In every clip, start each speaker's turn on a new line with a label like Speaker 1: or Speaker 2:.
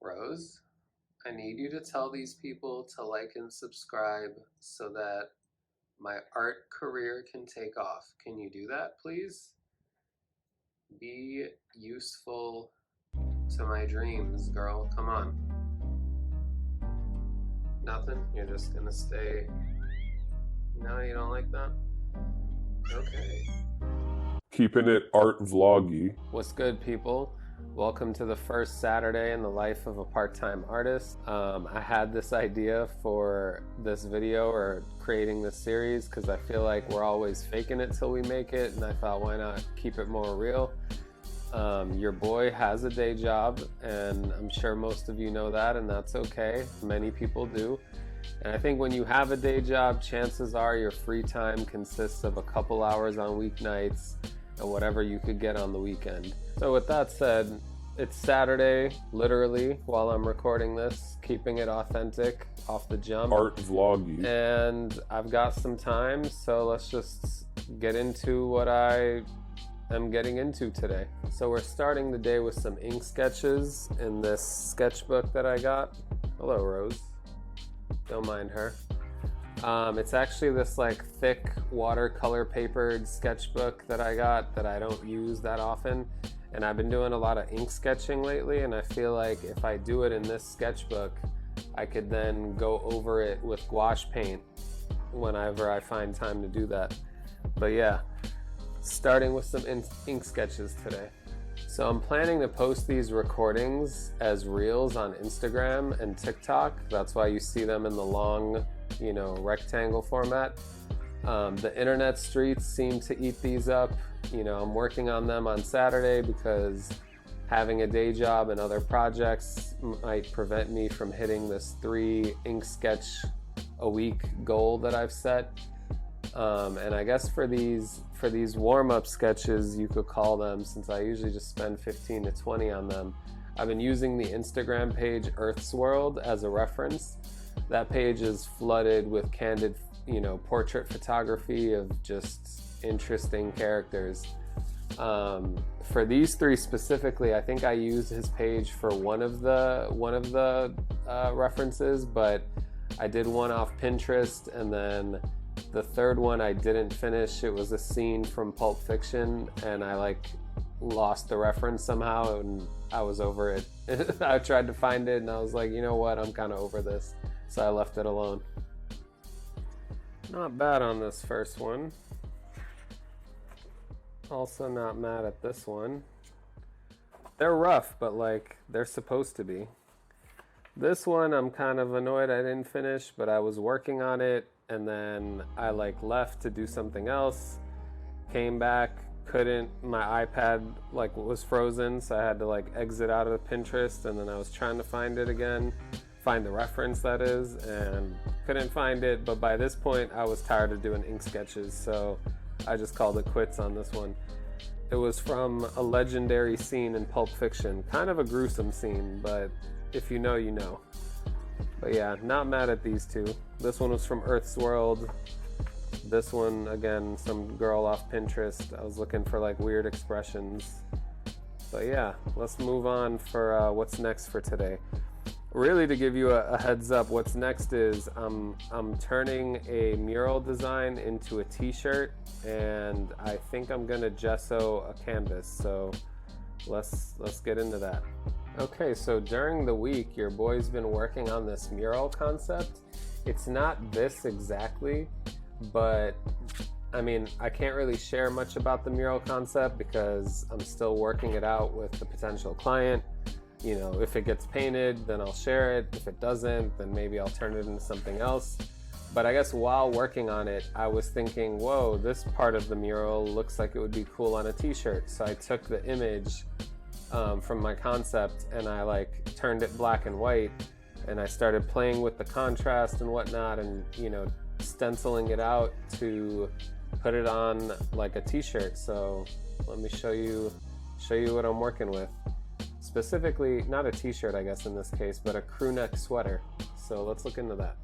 Speaker 1: Rose, I need you to tell these people to like and subscribe so that my art career can take off. Can you do that, please? Be useful to my dreams, girl. Come on. Nothing? You're just gonna stay. No, you don't like that? Okay.
Speaker 2: Keeping it art vloggy.
Speaker 1: What's good, people? Welcome to the first Saturday in the life of a part-time artist. I had this idea for this video or creating this series because I feel like we're always faking it till we make it, and I thought, why not keep it more real? Your boy has a day job, and I'm sure most of you know that, and that's okay. Many people do. And I think when you have a day job, chances are your free time consists of a couple hours on weeknights and whatever you could get on the weekend. So with that said, it's Saturday, literally, while I'm recording this, keeping it authentic off the jump.
Speaker 2: Art vloggy.
Speaker 1: And I've got some time, so let's just get into what I am getting into today. So we're starting the day with some ink sketches in this sketchbook that I got. Hello, Rose. Don't mind her. It's actually this like thick watercolor papered sketchbook that I got that I don't use that often, and I've been doing a lot of ink sketching lately, and I feel like if I do it in this sketchbook, I could then go over it with gouache paint whenever I find time to do that. But yeah, starting with some ink sketches today. So I'm planning to post these recordings as reels on Instagram and TikTok. That's why you see them in the long, rectangle format. The internet streets seem to eat these up. I'm working on them on Saturday because having a day job and other projects might prevent me from hitting this 3 ink sketch a week goal that I've set. And I guess for these warm-up sketches, you could call them, since I usually just spend 15 to 20 on them, I've been using the Instagram page Earth's World as a reference. That page is flooded with candid, portrait photography of just interesting characters. For these 3 specifically, I think I used his page for one of the references, but I did one off Pinterest, and then the third one I didn't finish. It was a scene from Pulp Fiction, and I lost the reference somehow, and I was over it. I tried to find it, and I was like, you know what, I'm kind of over this. So I left it alone. Not bad on this first one. Also not mad at this one. They're rough, but they're supposed to be. This one I'm kind of annoyed I didn't finish, but I was working on it, and then I left to do something else, came back, couldn't, my iPad was frozen, so I had to exit out of Pinterest, and then I was trying to find it again, find the reference that is, and couldn't find it. But by this point I was tired of doing ink sketches, so I just called it quits on this one. It was from a legendary scene in Pulp Fiction, kind of a gruesome scene, but if you know, you know. But yeah, not mad at these 2. This one was from Earth's World. This one, again, some girl off Pinterest. I was looking for weird expressions. But yeah, let's move on for what's next for today. Really, to give you a heads up, what's next is I'm turning a mural design into a t-shirt, and I think I'm gonna gesso a canvas. So let's get into that. Okay, so during the week, your boy's been working on this mural concept. It's not this exactly, but I mean, I can't really share much about the mural concept because I'm still working it out with the potential client. If it gets painted, then I'll share it. If it doesn't, then maybe I'll turn it into something else. But I guess while working on it, I was thinking, whoa, this part of the mural looks like it would be cool on a t-shirt. So I took the image from my concept, and I turned it black and white, and I started playing with the contrast and whatnot, and stenciling it out to put it on a t-shirt. So let me show you what I'm working with. Specifically, not a t-shirt I guess in this case, but a crew neck sweater. So let's look into that.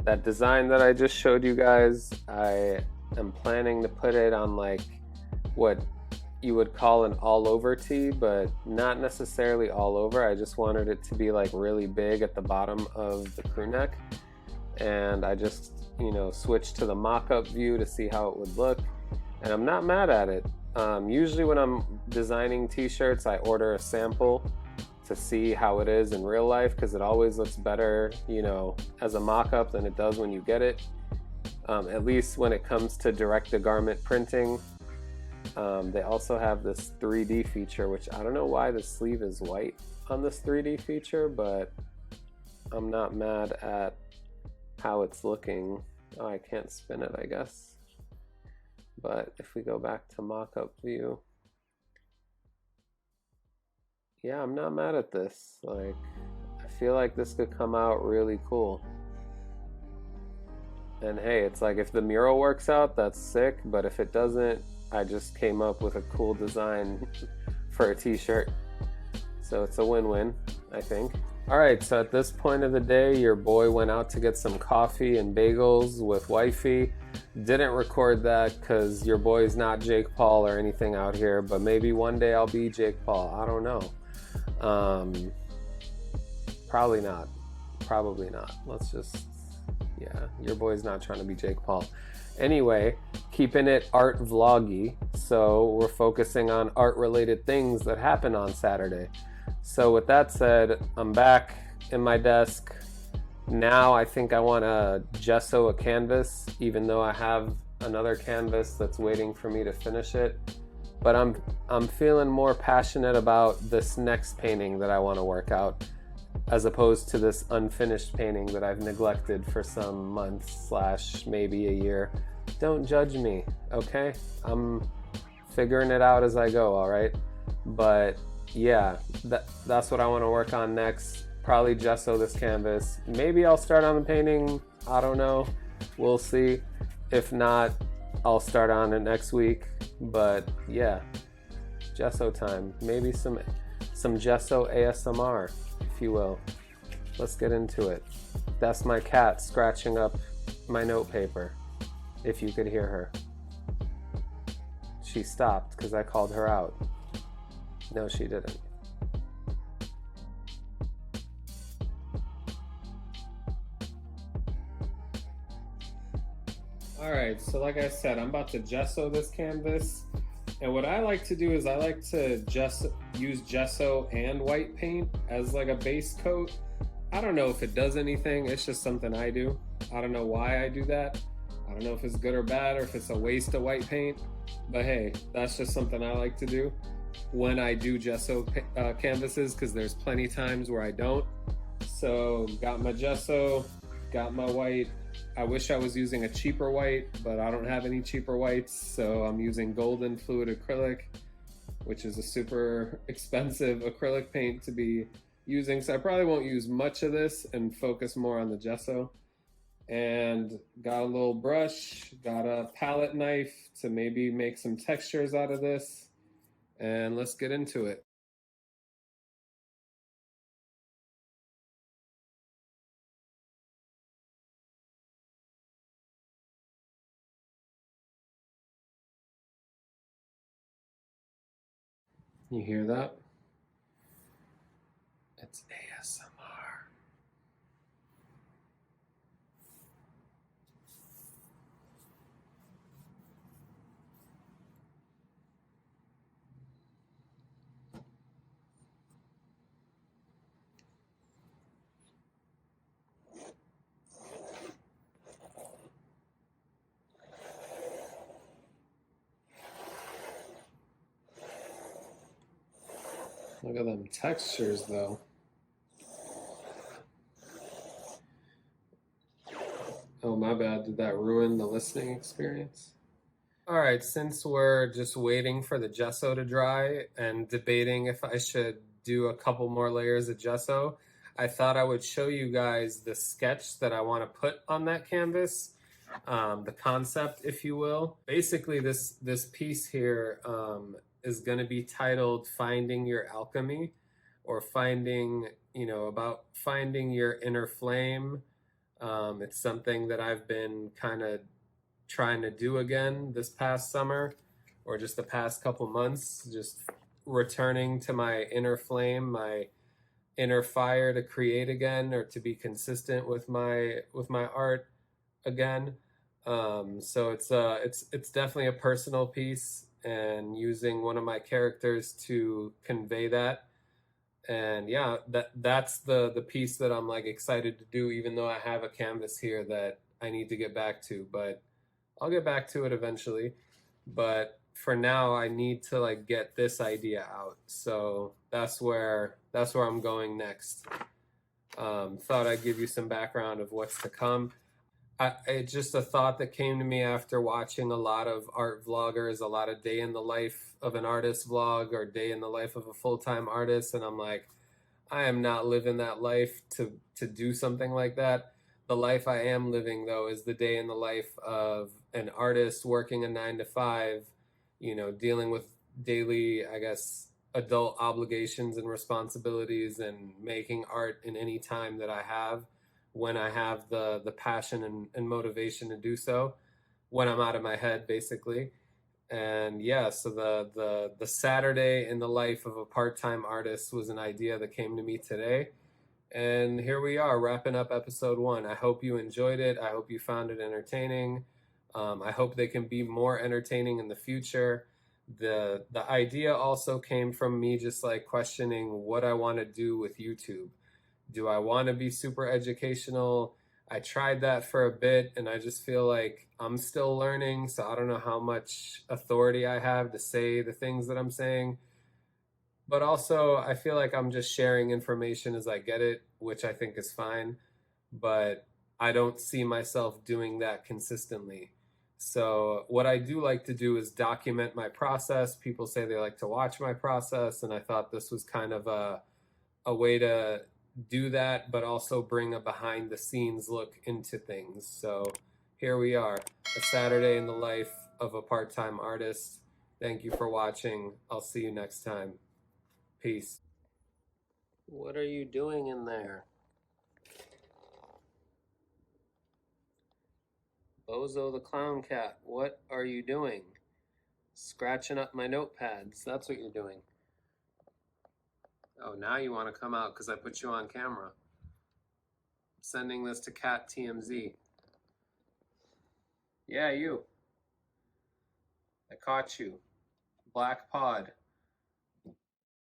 Speaker 1: That design that I just showed you guys, I am planning to put it on what you would call an all-over tee, but not necessarily all over. I just wanted it to be like really big at the bottom of the crew neck. And I just, switched to the mock-up view to see how it would look. And I'm not mad at it. Usually when I'm designing t-shirts, I order a sample to see how it is in real life, because it always looks better, as a mock-up than it does when you get it. At least when it comes to direct-to-garment printing. They also have this 3D feature, which I don't know why the sleeve is white on this 3D feature, but I'm not mad at how it's looking. Oh, I can't spin it, I guess. But if we go back to mock-up view, yeah, I'm not mad at this. Like, I feel like this could come out really cool. And hey, it's like if the mural works out, that's sick, but if it doesn't, I just came up with a cool design for a t-shirt. So it's a win-win, I think. All right, so at this point of the day, your boy went out to get some coffee and bagels with wifey. Didn't record that because your boy's not Jake Paul or anything out here, but maybe one day I'll be Jake Paul. I don't know. Probably not. Probably not. Yeah, your boy's not trying to be Jake Paul. Anyway, keeping it art vloggy, so we're focusing on art-related things that happen on Saturday. So with that said, I'm back in my desk. Now I think I want to gesso a canvas, even though I have another canvas that's waiting for me to finish it. But I'm feeling more passionate about this next painting that I want to work out, as opposed to this unfinished painting that I've neglected for some months / maybe a year. Don't judge me, okay? I'm figuring it out as I go, all right? But yeah, that's what I want to work on next. Probably gesso this canvas. Maybe I'll start on the painting. I don't know. We'll see. If not, I'll start on it next week. But yeah, gesso time. Maybe some gesso ASMR, if you will. Let's get into it. That's my cat scratching up my note paper, if you could hear her. She stopped because I called her out. No, she didn't. All right, so like I said, I'm about to gesso this canvas. And what I like to do is I like to use gesso and white paint as like a base coat. I don't know if it does anything, it's just something I do. I don't know why I do that. I don't know if it's good or bad or if it's a waste of white paint, but hey, that's just something I like to do when I do gesso canvases, because there's plenty times where I don't. So got my gesso, got my white. I wish I was using a cheaper white, but I don't have any cheaper whites, so I'm using Golden Fluid Acrylic, which is a super expensive acrylic paint to be using, so I probably won't use much of this and focus more on the gesso. And got a little brush, got a palette knife to maybe make some textures out of this, and let's get into it. You hear that? It's ASMR. Look at them textures though. Oh, my bad. Did that ruin the listening experience? All right, since we're just waiting for the gesso to dry and debating if I should do a couple more layers of gesso, I thought I would show you guys the sketch that I want to put on that canvas, the concept, if you will. Basically, this piece here is going to be titled Finding Your Alchemy, or finding, about finding your inner flame. It's something that I've been kind of trying to do again this past summer, or just the past couple months, just returning to my inner flame, my inner fire to create again, or to be consistent with my art again. So it's definitely a personal piece, and using one of my characters to convey that. And yeah, that's the piece that I'm like excited to do, even though I have a canvas here that I need to get back to, but I'll get back to it eventually. But for now, I need to like get this idea out. So that's where I'm going next. Thought I'd give you some background of what's to come. It's just a thought that came to me after watching a lot of art vloggers, a lot of day in the life of an artist vlog, or day in the life of a full-time artist, and I'm like, I am not living that life to do something like that. The life I am living, though, is the day in the life of an artist working a 9 to 5, dealing with daily, I guess, adult obligations and responsibilities, and making art in any time that I have, when I have the passion and motivation to do so, when I'm out of my head, basically. And yeah, so the Saturday in the life of a part-time artist was an idea that came to me today. And here we are, wrapping up episode 1. I hope you enjoyed it. I hope you found it entertaining. I hope they can be more entertaining in the future. The idea also came from me just like questioning what I want to do with YouTube. Do I want to be super educational? I tried that for a bit, and I just feel like I'm still learning, so I don't know how much authority I have to say the things that I'm saying. But also, I feel like I'm just sharing information as I get it, which I think is fine. But I don't see myself doing that consistently. So, what I do like to do is document my process. People say they like to watch my process, and I thought this was kind of a way to do that, but also bring a behind the scenes look into things. So here we are, a Saturday in the life of a part-time artist. Thank you for watching. I'll see you next time. Peace. What are you doing in there? Bozo the clown cat, what are you doing? Scratching up my notepads. That's what you're doing. Oh, now you want to come out because I put you on camera. Sending this to Cat TMZ. Yeah, you. I caught you. Black Pod.